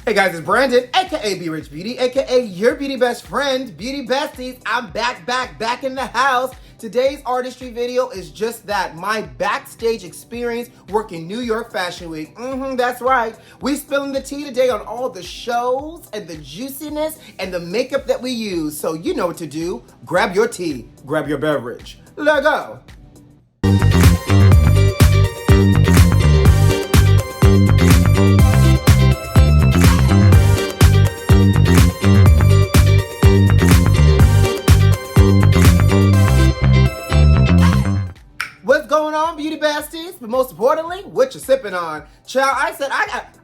Hey guys, it's Brandon, aka B.Rich Beauty, aka your beauty best friend, Beauty Besties. I'm back in the house. Today's artistry video is just that, my backstage experience working New York Fashion Week. That's right. We spilling the tea today on all the shows and the juiciness and the makeup that we use. So you know what to do. Grab your tea, grab your beverage. Let go. What's going on, Beauty Besties? But most importantly, what you sipping on? Child,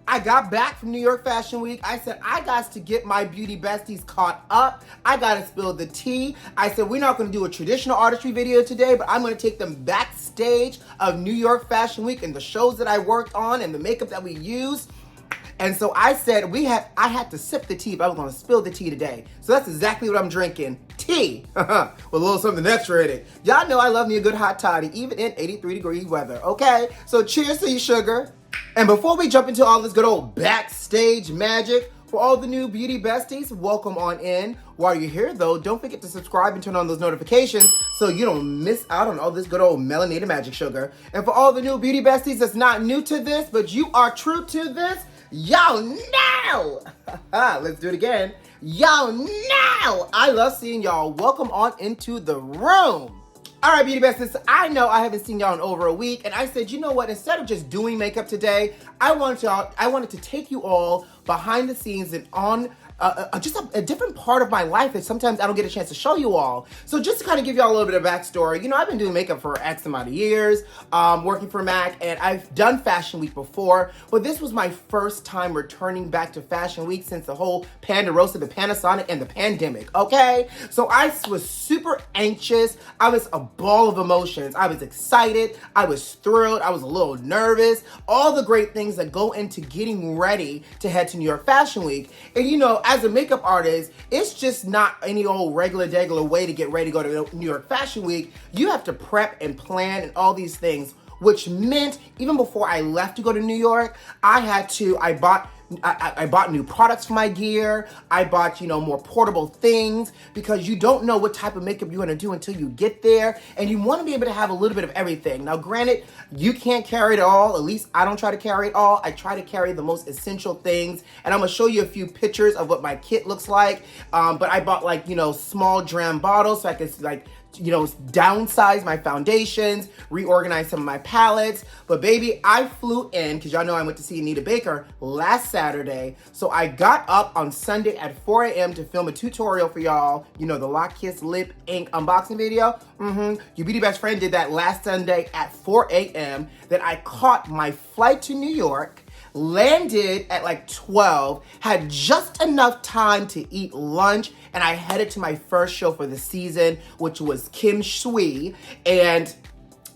I got back from New York Fashion Week. I said, I got to get my Beauty Besties caught up. I got to spill the tea. I said, we're not going to do a traditional artistry video today, but I'm going to take them backstage of New York Fashion Week and the shows that I worked on and the makeup that we used. And so I said, I had to sip the tea, but I was gonna spill the tea today. So that's exactly what I'm drinking. Tea, with a little something extra in it. Y'all know I love me a good hot toddy, even in 83-degree weather, okay? So cheers to you, sugar. And before we jump into all this good old backstage magic, for all the new Beauty Besties, welcome on in. While you're here though, don't forget to subscribe and turn on those notifications so you don't miss out on all this good old melanated magic, sugar. And for all the new Beauty Besties that's not new to this, but you are true to this, y'all know. Let's do it again. Y'all know. I love seeing y'all. Welcome on into the room. All right, Beauty Besties, I know I haven't seen y'all in over a week, and I said, you know what, instead of just doing makeup today, I wanted to take you all behind the scenes and on just a different part of my life that sometimes I don't get a chance to show you all. So just to kind of give y'all a little bit of backstory, you know, I've been doing makeup for X amount of years, working for MAC, and I've done Fashion Week before, but this was my first time returning back to Fashion Week since the whole Pandarosa, the Panasonic, and the pandemic, okay? So I was super anxious. I was a ball of emotions. I was excited. I was thrilled. I was a little nervous. All the great things that go into getting ready to head to New York Fashion Week. And you know, as a makeup artist, it's just not any old regular way to get ready to go to New York Fashion Week. You have to prep and plan and all these things, which meant even before I left to go to New York, I bought new products for my gear. I bought, more portable things because you don't know what type of makeup you're gonna do until you get there. And you wanna be able to have a little bit of everything. Now, granted, you can't carry it all. At least I don't try to carry it all. I try to carry the most essential things. And I'm gonna show you a few pictures of what my kit looks like. But I bought small dram bottles so I could downsize my foundations, reorganize some of my palettes. But baby, I flew in, because y'all know I went to see Anita Baker last Saturday. So I got up on Sunday at 4 a.m. to film a tutorial for y'all. You know, the Lock Kiss Lip Ink unboxing video. Your beauty best friend did that last Sunday at 4 a.m. Then I caught my flight to New York, landed at 12, had just enough time to eat lunch, and I headed to my first show for the season, which was Kim Shui. And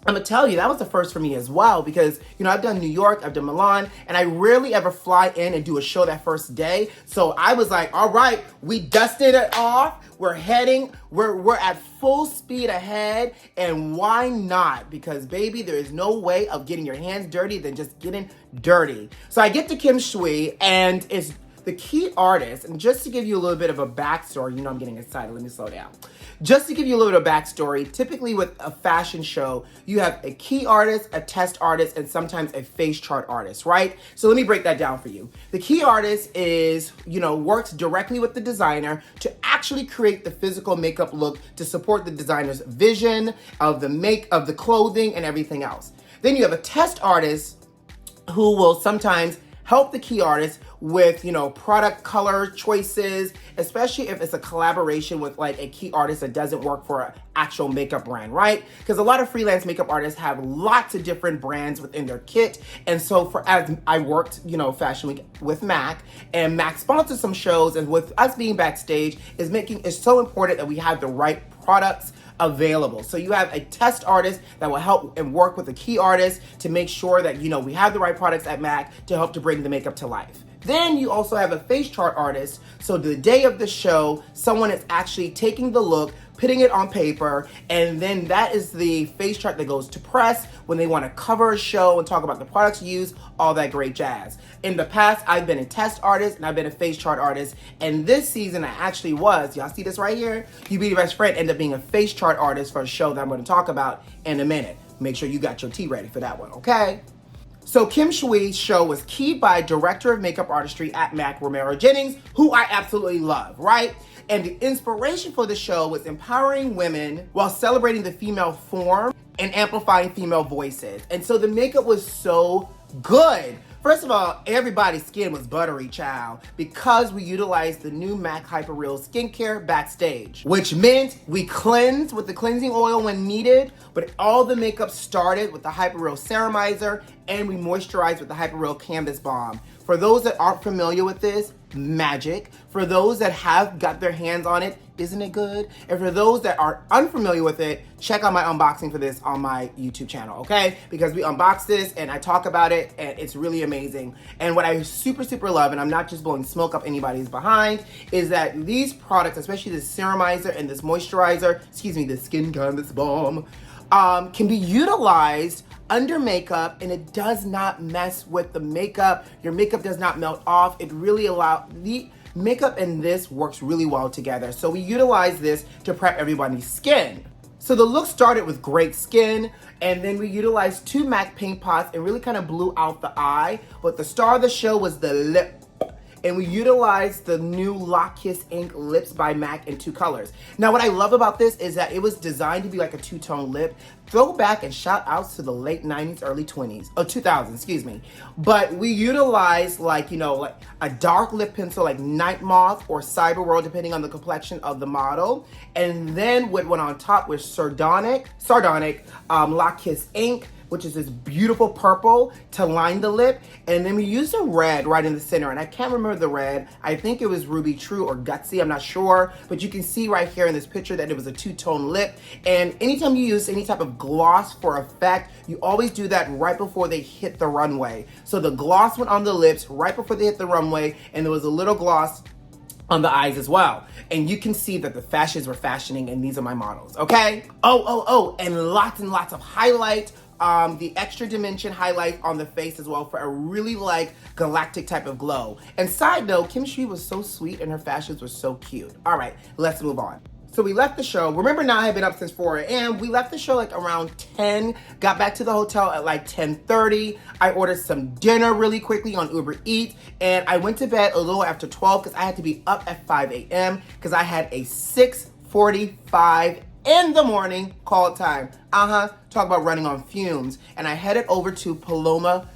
I'm gonna tell you, that was the first for me as well, because, I've done New York, I've done Milan, and I rarely ever fly in and do a show that first day. So I was like, all right, we dusted it off. We're heading, we're at full speed ahead, and why not? Because baby, there is no way of getting your hands dirty than just getting dirty. So I get to Kim Shui, and it's the key artist, and just to give you a little bit of a backstory, I'm getting excited, let me slow down. Just to give you a little bit of backstory, typically with a fashion show, you have a key artist, a test artist, and sometimes a face chart artist, right? So let me break that down for you. The key artist is, works directly with the designer to actually create the physical makeup look to support the designer's vision of the clothing and everything else. Then you have a test artist who will sometimes help the key artist with, product color choices, especially if it's a collaboration with a key artist that doesn't work for an actual makeup brand, right? Because a lot of freelance makeup artists have lots of different brands within their kit. And so as I worked, Fashion Week with MAC, and MAC sponsored some shows, and with us being backstage it's so important that we have the right products available. So you have a test artist that will help and work with a key artist to make sure that, we have the right products at MAC to help to bring the makeup to life. Then you also have a face chart artist. So the day of the show, someone is actually taking the look, putting it on paper, and then that is the face chart that goes to press when they want to cover a show and talk about the products used, all that great jazz. In the past, I've been a test artist and I've been a face chart artist, and this season I actually was, y'all see this right here? You Be Your Best Friend ended up being a face chart artist for a show that I'm going to talk about in a minute. Make sure you got your tea ready for that one, okay? So Kim Shui's show was keyed by Director of Makeup Artistry at MAC, Romero Jennings, who I absolutely love, right? And the inspiration for the show was empowering women while celebrating the female form and amplifying female voices. And so the makeup was so good. First of all, everybody's skin was buttery, child, because we utilized the new MAC Hyper Real skincare Backstage, which meant we cleansed with the cleansing oil when needed, but all the makeup started with the Hyper Real Serumizer, and we moisturized with the Hyper Real Canvas Balm. For those that aren't familiar with this, magic. For those that have got their hands on it, isn't it good? And for those that are unfamiliar with it, check out my unboxing for this on my YouTube channel, okay? Because we unbox this and I talk about it and it's really amazing. And what I super love, and I'm not just blowing smoke up anybody's behind, is that these products, especially this serumizer and this moisturizer, the Skin Canvas Balm, can be utilized under makeup, and it does not mess with the makeup. Your makeup does not melt off. It really allows the makeup and this works really well together. So we utilize this to prep everybody's skin. So the look started with great skin, and then we utilized 2 MAC paint pots and really kind of blew out the eye. But the star of the show was the lip. And we utilized the new Lock Kiss Ink Lips by MAC in 2 colors. Now, what I love about this is that it was designed to be like a 2-tone lip. Throwback and shout outs to the late 90s, early 2000s, But we utilized like a dark lip pencil like Night Moth or Cyber World, depending on the complexion of the model. And then what went on top was Sardonic Lock Kiss Ink, which is this beautiful purple to line the lip. And then we used a red right in the center. And I can't remember the red. I think it was Ruby True or Gutsy, I'm not sure. But you can see right here in this picture that it was a 2-tone lip. And anytime you use any type of gloss for effect, you always do that right before they hit the runway. So the gloss went on the lips right before they hit the runway, and there was a little gloss on the eyes as well. And you can see that the fashions were fashioning, and these are my models, okay? And lots of highlight, the extra dimension highlight on the face as well for a really galactic type of glow. And side note, Kim Shui was so sweet and her fashions were so cute. All right, let's move on. So we left the show. Remember now I had been up since 4 a.m. We left the show around 10, got back to the hotel at 10:30. I ordered some dinner really quickly on Uber Eats, and I went to bed a little after 12 because I had to be up at 5 a.m. because I had a 6:45 in the morning call time. Talk about running on fumes. And I headed over to Paloma,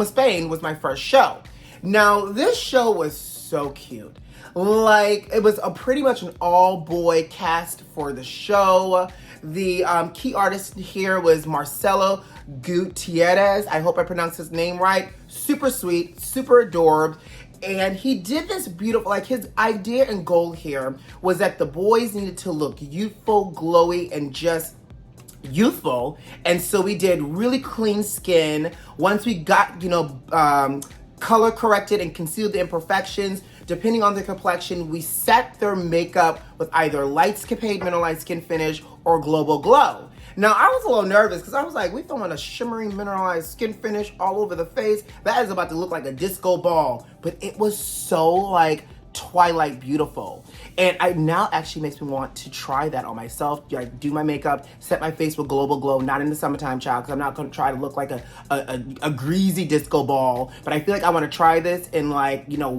Spain was my first show. Now, this show was so cute. It was pretty much an all-boy cast for the show. The key artist here was Marcelo Gutierrez. I hope I pronounced his name right. Super sweet, super adorable. And he did this beautiful, his idea and goal here was that the boys needed to look youthful, glowy, and just youthful. And so we did really clean skin. Once we got, color corrected and concealed the imperfections, depending on the complexion, we set their makeup with either Lightscapade Mineralized Skin Finish or Global Glow. Now, I was a little nervous because I was like, we throwing a shimmering mineralized skin finish all over the face. That is about to look like a disco ball. But it was so Twilight beautiful. And it now actually makes me want to try that on myself. Do my makeup, set my face with Global Glow, not in the summertime, child, because I'm not going to try to look like a greasy disco ball. But I feel like I want to try this in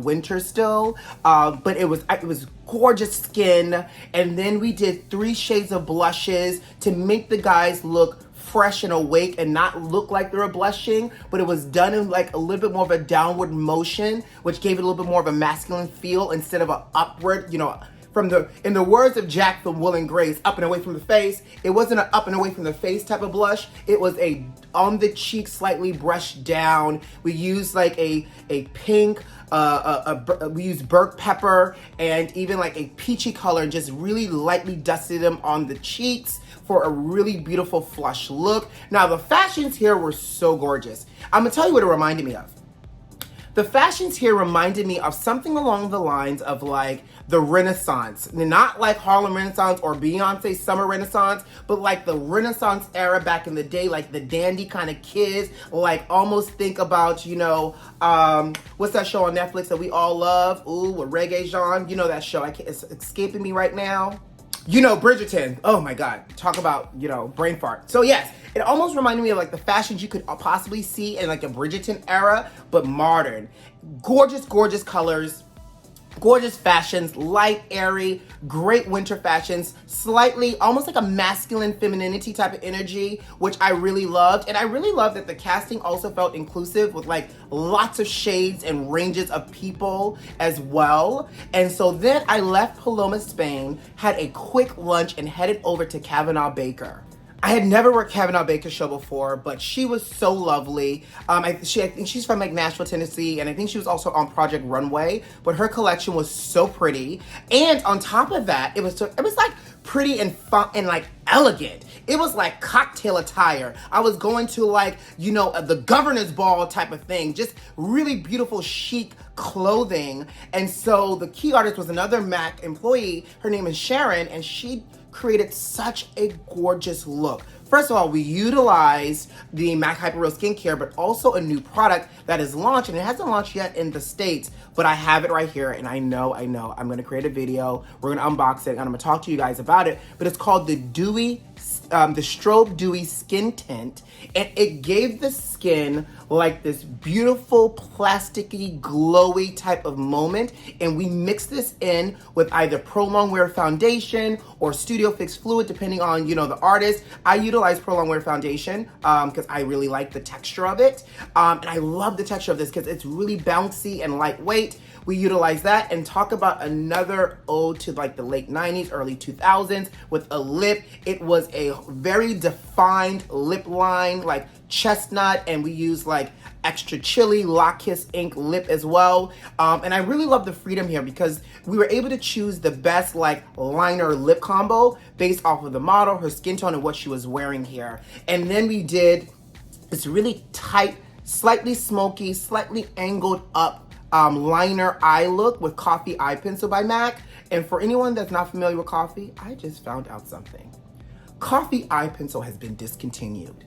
winter still. But it was gorgeous skin. And then we did 3 shades of blushes to make the guys look fresh and awake and not look like they were blushing, but it was done in a little bit more of a downward motion, which gave it a little bit more of a masculine feel instead of an upward, in the words of Jack from Will and Grace, up and away from the face. It wasn't an up and away from the face type of blush. It was a on the cheek, slightly brushed down. We used a pink, we used burnt pepper and even a peachy color and just really lightly dusted them on the cheeks for a really beautiful flush look. Now the fashions here were so gorgeous. I'm gonna tell you what it reminded me of. The fashions here reminded me of something along the lines of like the Renaissance. Not like Harlem Renaissance or Beyonce Summer Renaissance, but like the Renaissance era back in the day, like the dandy kind of kids, like almost think about, you know, what's that show on Netflix that we all love? Ooh, with Reggae Jean. You know that show, it's escaping me right now. You know, Bridgerton. Oh my God. Talk about, you know, brain fart. So yes, it almost reminded me of like the fashions you could possibly see in like a Bridgerton era, but modern. Gorgeous, gorgeous colors. Gorgeous fashions, light, airy, great winter fashions, slightly, almost like a masculine femininity type of energy, which I really loved. And I really loved that the casting also felt inclusive with like lots of shades and ranges of people as well. And so then I left Paloma, Spain, had a quick lunch and headed over to Kavanaugh Baker. I had never worked Kavanaugh Baker's show before, but she was so lovely. I think she's from like Nashville, Tennessee, and I think she was also on Project Runway, but her collection was so pretty. And on top of that, it was like pretty and fun and like elegant. It was like cocktail attire. I was going to like, you know, the governor's ball type of thing, just really beautiful, chic clothing. And so the key artist was another MAC employee. Her name is Sharon, and she created such a gorgeous look. First of all, we utilized the MAC Hyper Real Skincare, but also a new product that is launched, and it hasn't launched yet in the States, but I have it right here, and I know, I'm gonna create a video, we're gonna unbox it, and I'm gonna talk to you guys about it, but it's called the Strobe Dewy Skin Tint, and it gave the skin like this beautiful, plasticky, glowy type of moment, and we mix this in with either Pro Longwear Foundation or Studio Fix Fluid, depending on, you know, the artist. I utilize Pro Longwear Foundation because I really like the texture of it, and I love the texture of this because it's really bouncy and lightweight. We utilize that and talk about another ode to like the late 90s, early 2000s with a lip. It was a very defined lip line, like chestnut, and we use like extra chili Lock Kiss ink lip as well. And I really love the freedom here because we were able to choose the best like liner lip combo based off of the model, her skin tone, and what she was wearing here. And then we did this really tight, slightly smoky, slightly angled up liner eye look with Coffee Eye Pencil by MAC. And for anyone that's not familiar with Coffee, I just found out something. Coffee Eye Pencil has been discontinued.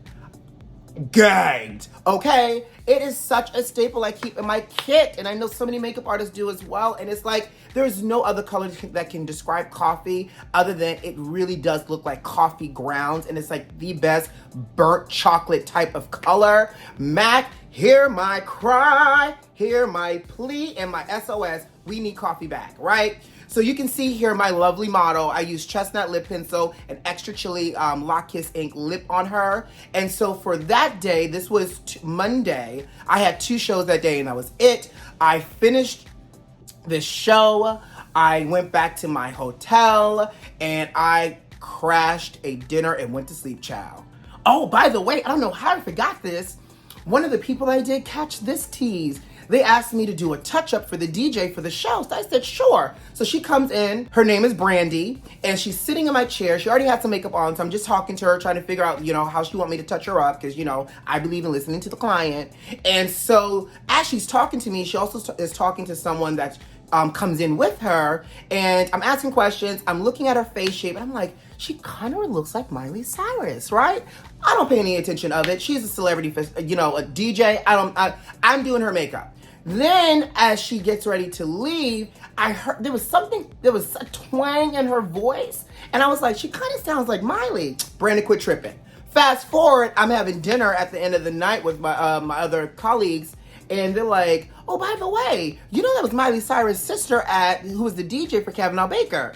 Gagged, okay? It is such a staple I keep in my kit, and I know so many makeup artists do as well, and it's like there's no other color that can describe coffee other than it really does look like coffee grounds, and it's like the best burnt chocolate type of color. MAC, hear my cry, hear my plea, and my SOS. We need coffee back, right? So you can see here my lovely model. I use chestnut lip pencil and extra chili Lock Kiss ink lip on her. And so for that day, this was Monday, I had 2 shows that day and that was it. I finished the show, I went back to my hotel, and I crashed a dinner and went to sleep, child. Oh, by the way, I don't know how I forgot this. One of the people I did catch this tease, they asked me to do a touch-up for the DJ for the show. So I said, sure. So she comes in, her name is Brandy, and she's sitting in my chair. She already had some makeup on, so I'm just talking to her, trying to figure out, you know, how she want me to touch her up, because, you know, I believe in listening to the client. And so as she's talking to me, she also is talking to someone that comes in with her, and I'm asking questions. I'm looking at her face shape, and I'm like, she kind of looks like Miley Cyrus, right? I don't pay any attention of it. She's a celebrity, you know, a DJ. I'm doing her makeup. Then as she gets ready to leave, I heard there was a twang in her voice, and I was like, she kind of sounds like Miley. Brandon, quit tripping. Fast forward, I'm having dinner at the end of the night with my my other colleagues, and they're like, oh, by the way, you know that was Miley Cyrus' sister who was the DJ for Kavanaugh Baker.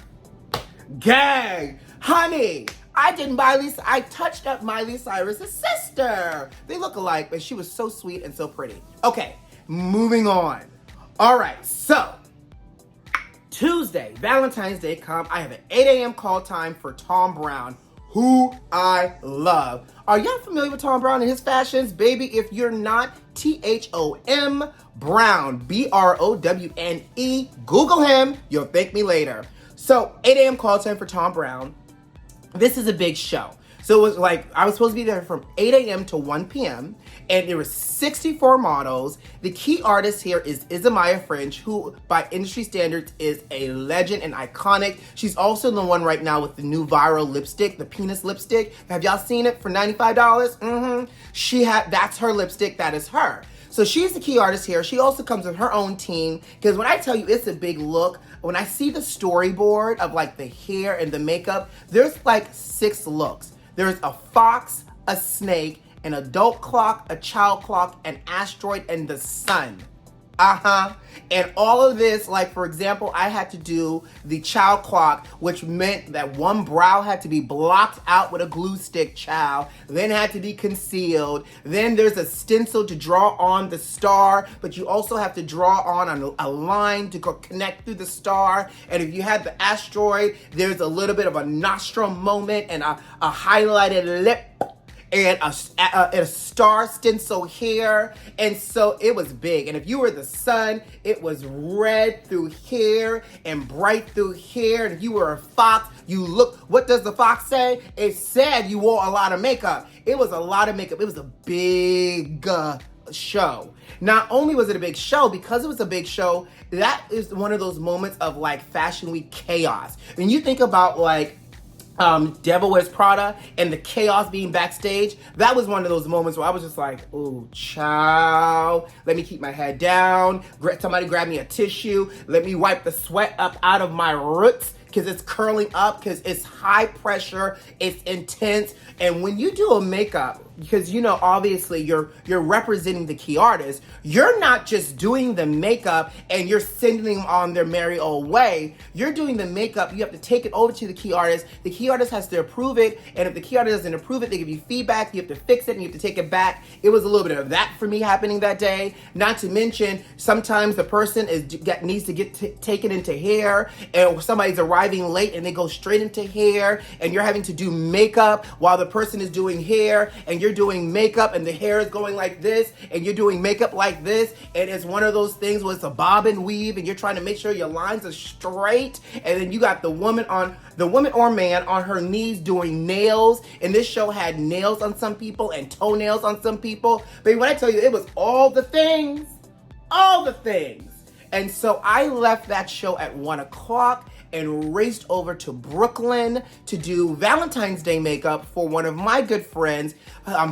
Gang, honey, I touched up Miley Cyrus' sister. They look alike, but she was so sweet and so pretty. Okay, moving on. All right, so Tuesday, Valentine's Day come. I have an 8 a.m. call time for Tom Brown, who I love. Are y'all familiar with Tom Brown and his fashions? Baby, if you're not, T-H-O-M Brown, B-R-O-W-N-E. Google him. You'll thank me later. So 8 a.m. call time for Tom Brown. This is a big show. So it was like, I was supposed to be there from 8 a.m. to 1 p.m. And there were 64 models. The key artist here is Izamaya French, who by industry standards is a legend and iconic. She's also the one right now with the new viral lipstick, the penis lipstick. Have y'all seen it for $95? That's her lipstick, that is her. So she's the key artist here. She also comes with her own team, because when I tell you it's a big look, when I see the storyboard of like the hair and the makeup, there's like 6 looks. There's a fox, a snake, an adult clock, a child clock, an asteroid, and the sun. And all of this, like for example, I had to do the child clock, which meant that one brow had to be blocked out with a glue stick, child, then had to be concealed. Then there's a stencil to draw on the star, but you also have to draw on a line to connect through the star. And if you had the asteroid, there's a little bit of a nostril moment and a highlighted lip and a star stencil here. And so it was big. And if you were the sun, it was red through here and bright through here. And if you were a fox, you look, what does the fox say? It said you wore a lot of makeup. It was a lot of makeup. It was a big show. Not only was it a big show, because it was a big show, that is one of those moments of like Fashion Week chaos. When you think about like Devil Wears Prada and the chaos being backstage, that was one of those moments where I was just like, ooh, child, let me keep my head down. Somebody grab me a tissue. Let me wipe the sweat up out of my roots, because it's curling up, because it's high pressure, it's intense. And when you do a makeup, because you know, obviously you're representing the key artist, you're not just doing the makeup and you're sending them on their merry old way. You're doing the makeup, you have to take it over to the key artist. The key artist has to approve it, and if the key artist doesn't approve it, they give you feedback, you have to fix it, and you have to take it back. It was a little bit of that for me happening that day. Not to mention, sometimes the person needs to get taken into hair, and somebody's arriving late and they go straight into hair, and you're having to do makeup while the person is doing hair, and you're doing makeup and the hair is going like this, and you're doing makeup like this, and it's one of those things where it's a bob and weave, and you're trying to make sure your lines are straight, and then you got the woman or man on her knees doing nails, and this show had nails on some people and toenails on some people. But when I tell you, it was all the things. And so I left that show at 1 o'clock and raced over to Brooklyn to do Valentine's Day makeup for one of my good friends.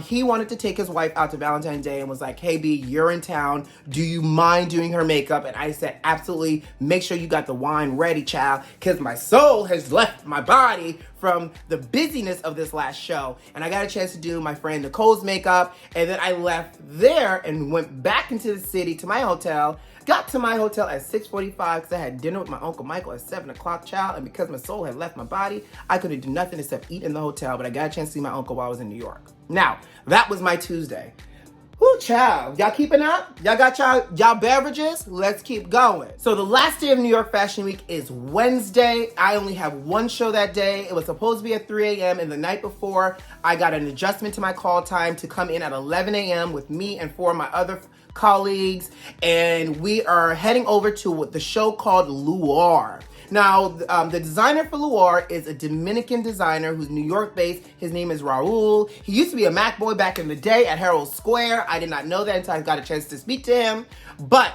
He wanted to take his wife out to Valentine's Day and was like, hey B, you're in town. Do you mind doing her makeup? And I said, absolutely. Make sure you got the wine ready, child, because my soul has left my body from the busyness of this last show. And I got a chance to do my friend Nicole's makeup. And then I left there and went back into the city to my hotel. Got to my hotel at 6:45 because I had dinner with my Uncle Michael at 7 o'clock, child. And because my soul had left my body, I couldn't do nothing except eat in the hotel. But I got a chance to see my uncle while I was in New York. Now, that was my Tuesday. Whoo, child. Y'all keeping up? Y'all got y'all beverages? Let's keep going. So the last day of New York Fashion Week is Wednesday. I only have one show that day. It was supposed to be at 3 a.m. and the night before, I got an adjustment to my call time to come in at 11 a.m. with me and 4 of my other colleagues, and we are heading over to the show called Luar. Now, the designer for Luar is a Dominican designer who's New York based. His name is Raul. He used to be a Mac boy back in the day at Herald Square. I did not know that until I got a chance to speak to him, but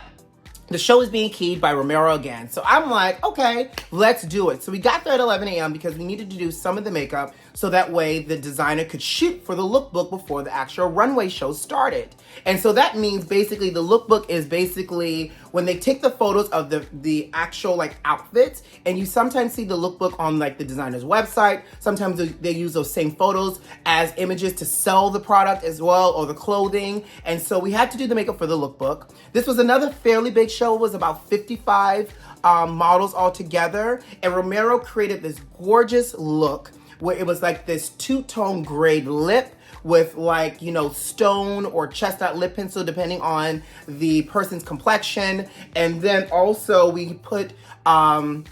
the show is being keyed by Romero again. So I'm like, okay, let's do it. So we got there at 11 a.m. because we needed to do some of the makeup so that way the designer could shoot for the lookbook before the actual runway show started. And so that means basically the lookbook is basically when they take the photos of the actual like outfits, and you sometimes see the lookbook on like the designer's website. Sometimes they use those same photos as images to sell the product as well, or the clothing. And so we had to do the makeup for the lookbook. This was another fairly big show. It was about 55 models all together. And Romero created this gorgeous look where it was like this two-tone gray lip with like, you know, stone or chestnut lip pencil, depending on the person's complexion. And then also we put a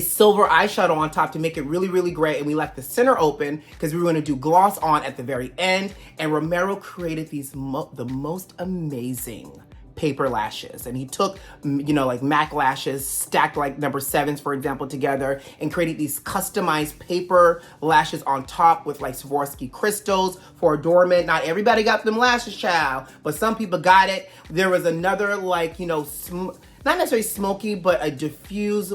silver eyeshadow on top to make it really, really great. And we left the center open because we were going to do gloss on at the very end. And Romero created these the most amazing paper lashes. And he took, like MAC lashes, stacked like number 7s, for example, together and created these customized paper lashes on top with like Swarovski crystals for adornment. Not everybody got them lashes, child, but some people got it. There was another like, not necessarily smoky, but a diffused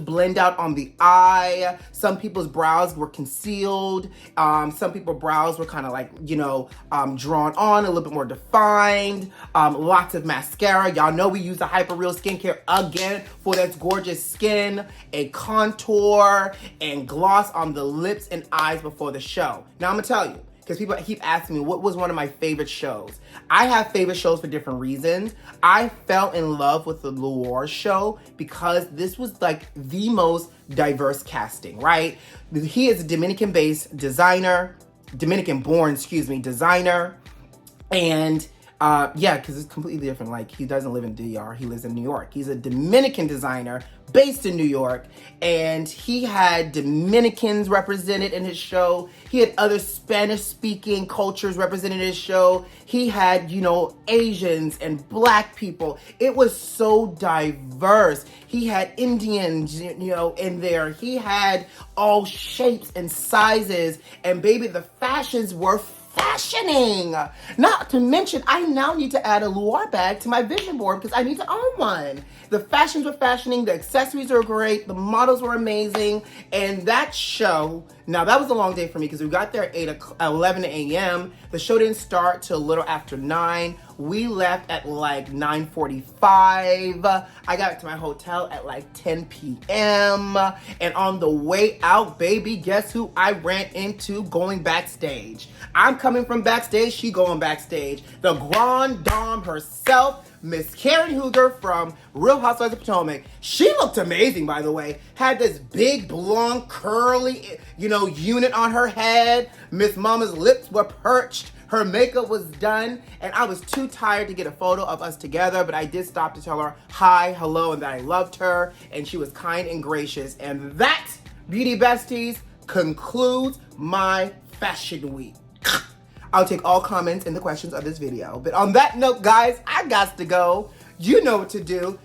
blend out on the eye. Some people's brows were concealed. Some people's brows were kind of like, drawn on, a little bit more defined. Lots of mascara. Y'all know we use the Hyper Real skincare again for that gorgeous skin, a contour, and gloss on the lips and eyes before the show. Now I'm gonna tell you, because people keep asking me what was one of my favorite shows. I have favorite shows for different reasons. I fell in love with the Loire show because this was like the most diverse casting, right? He is a Dominican-born designer. And because it's completely different. Like, he doesn't live in DR, he lives in New York. He's a Dominican designer based in New York, and he had Dominicans represented in his show. He had other Spanish-speaking cultures represented in his show. He had, Asians and Black people. It was so diverse. He had Indians, in there. He had all shapes and sizes, and baby, the fashions were fashioning. Not to mention, I now need to add a Loire bag to my vision board because I need to own one. The fashions were fashioning, the accessories were great, the models were amazing, and that show, now that was a long day for me because we got there at 11 a.m. The show didn't start till a little after 9. We left at like 9:45. I got to my hotel at like 10 p.m. And on the way out, baby, guess who I ran into going backstage? I'm coming from backstage, she going backstage. The grande dame herself, Miss Karen Hooger from Real Housewives of Potomac. She looked amazing, by the way. Had this big, blonde, curly, unit on her head. Miss Mama's lips were perched. Her makeup was done, and I was too tired to get a photo of us together, but I did stop to tell her hi, hello, and that I loved her, and she was kind and gracious. And that, Beauty Besties, concludes my fashion week. I'll take all comments and the questions of this video. But on that note, guys, I got to go. You know what to do.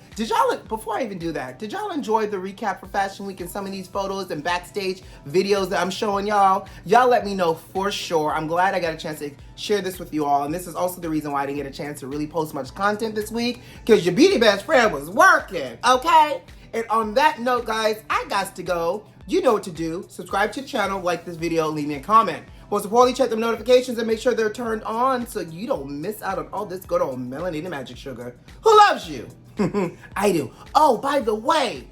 Before I even do that, did y'all enjoy the recap for Fashion Week and some of these photos and backstage videos that I'm showing y'all? Y'all let me know for sure. I'm glad I got a chance to share this with you all. And this is also the reason why I didn't get a chance to really post much content this week, because your beauty best friend was working, okay? And on that note, guys, I got to go. You know what to do. Subscribe to the channel, like this video, leave me a comment. Most importantly, check the notifications and make sure they're turned on so you don't miss out on all this good old melanated magic sugar. Who loves you? I do. Oh, by the way,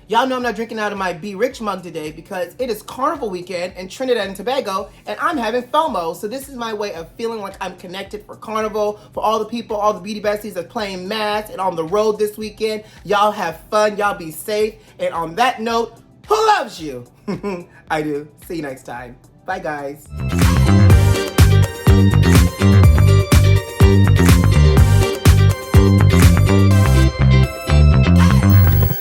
y'all know I'm not drinking out of my B.Rich mug today because it is Carnival weekend in Trinidad and Tobago, and I'm having FOMO. So this is my way of feeling like I'm connected for Carnival, for all the people, all the beauty besties that's playing mass and on the road this weekend. Y'all have fun. Y'all be safe. And on that note, who loves you? I do. See you next time. Bye, guys.